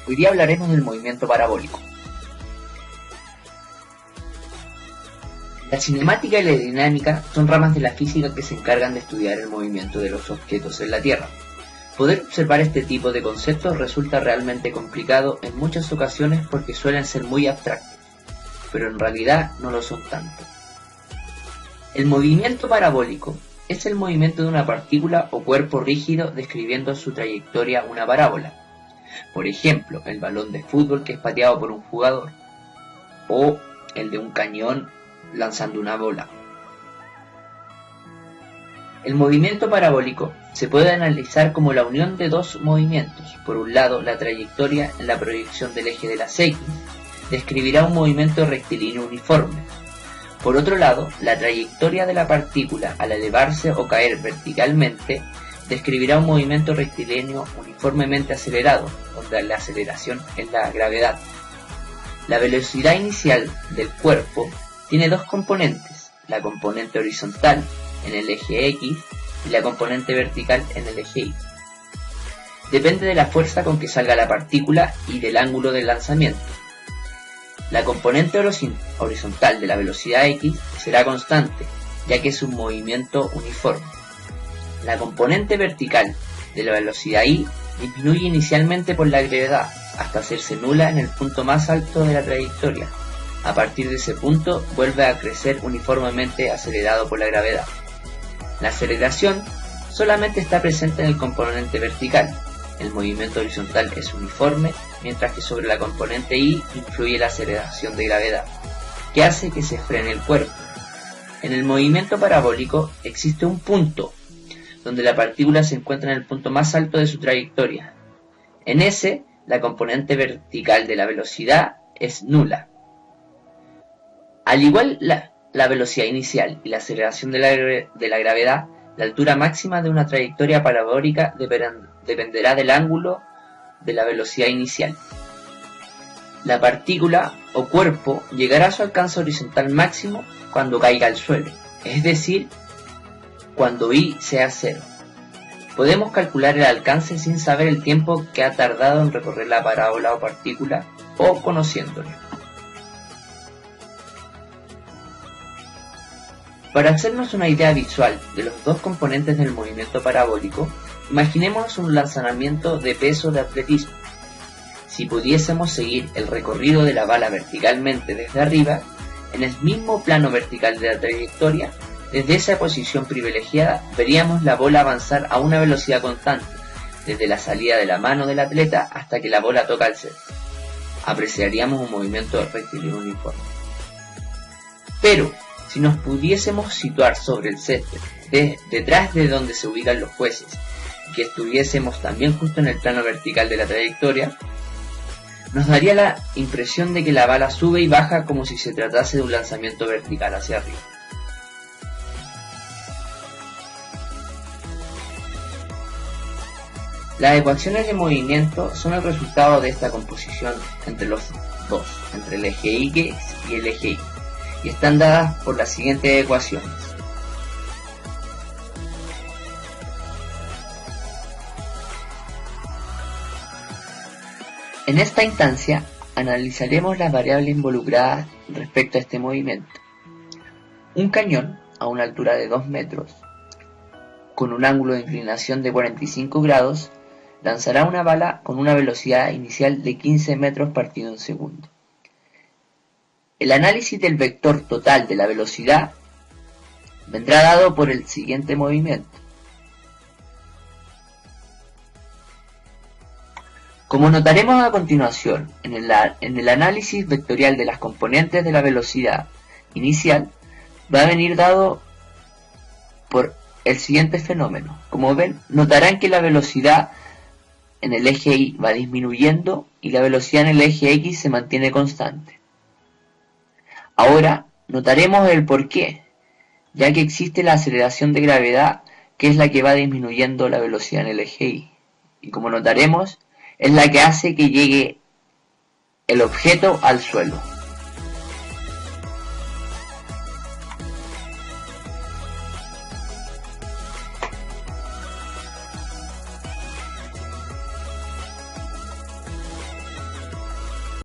Hoy día hablaremos del movimiento parabólico. La cinemática y la dinámica son ramas de la física que se encargan de estudiar el movimiento de los objetos en la Tierra. Poder observar este tipo de conceptos resulta realmente complicado en muchas ocasiones porque suelen ser muy abstractos, pero en realidad no lo son tanto. El movimiento parabólico es el movimiento de una partícula o cuerpo rígido describiendo su trayectoria una parábola. Por ejemplo, el balón de fútbol que es pateado por un jugador, o el de un cañón lanzando una bola. El movimiento parabólico se puede analizar como la unión de dos movimientos. Por un lado, la trayectoria en la proyección del eje de las X describirá un movimiento rectilíneo uniforme. Por otro lado, la trayectoria de la partícula al elevarse o caer verticalmente describirá un movimiento rectilíneo uniformemente acelerado, donde la aceleración es la gravedad. La velocidad inicial del cuerpo tiene dos componentes, la componente horizontal en el eje X y la componente vertical en el eje Y. Depende de la fuerza con que salga la partícula y del ángulo del lanzamiento. La componente horizontal de la velocidad X será constante, ya que es un movimiento uniforme. La componente vertical de la velocidad Y disminuye inicialmente por la gravedad, hasta hacerse nula en el punto más alto de la trayectoria. A partir de ese punto vuelve a crecer uniformemente acelerado por la gravedad. La aceleración solamente está presente en el componente vertical. El movimiento horizontal es uniforme, mientras que sobre la componente Y influye la aceleración de gravedad, que hace que se frene el cuerpo. En el movimiento parabólico existe un punto, donde la partícula se encuentra en el punto más alto de su trayectoria. En ese, la componente vertical de la velocidad es nula. Al igual la velocidad inicial y la aceleración de la gravedad, la altura máxima de una trayectoria parabólica dependerá del ángulo de la velocidad inicial. La partícula o cuerpo llegará a su alcance horizontal máximo cuando caiga al suelo, es decir, cuando Y sea 0. Podemos calcular el alcance sin saber el tiempo que ha tardado en recorrer la parábola o partícula, o conociéndolo. Para hacernos una idea visual de los dos componentes del movimiento parabólico, imaginémonos un lanzamiento de peso de atletismo. Si pudiésemos seguir el recorrido de la bala verticalmente desde arriba, en el mismo plano vertical de la trayectoria, desde esa posición privilegiada veríamos la bola avanzar a una velocidad constante, desde la salida de la mano del atleta hasta que la bola toca el césped. Apreciaríamos un movimiento rectilíneo uniforme. Pero, si nos pudiésemos situar sobre el césped, detrás de donde se ubican los jueces, y que estuviésemos también justo en el plano vertical de la trayectoria, nos daría la impresión de que la bala sube y baja como si se tratase de un lanzamiento vertical hacia arriba. Las ecuaciones de movimiento son el resultado de esta composición entre los dos, entre el eje X y el eje Y, y están dadas por las siguientes ecuaciones. En esta instancia analizaremos las variables involucradas respecto a este movimiento. Un cañón a una altura de 2 metros, con un ángulo de inclinación de 45 grados, lanzará una bala con una velocidad inicial de 15 metros partido en segundo. El análisis del vector total de la velocidad vendrá dado por el siguiente movimiento. Como notaremos a continuación, en el análisis vectorial de las componentes de la velocidad inicial, va a venir dado por el siguiente fenómeno. Como ven, notarán que la velocidad en el eje Y va disminuyendo y la velocidad en el eje X se mantiene constante. Ahora notaremos el porqué, ya que existe la aceleración de gravedad, que es la que va disminuyendo la velocidad en el eje Y. Y como notaremos, es la que hace que llegue el objeto al suelo.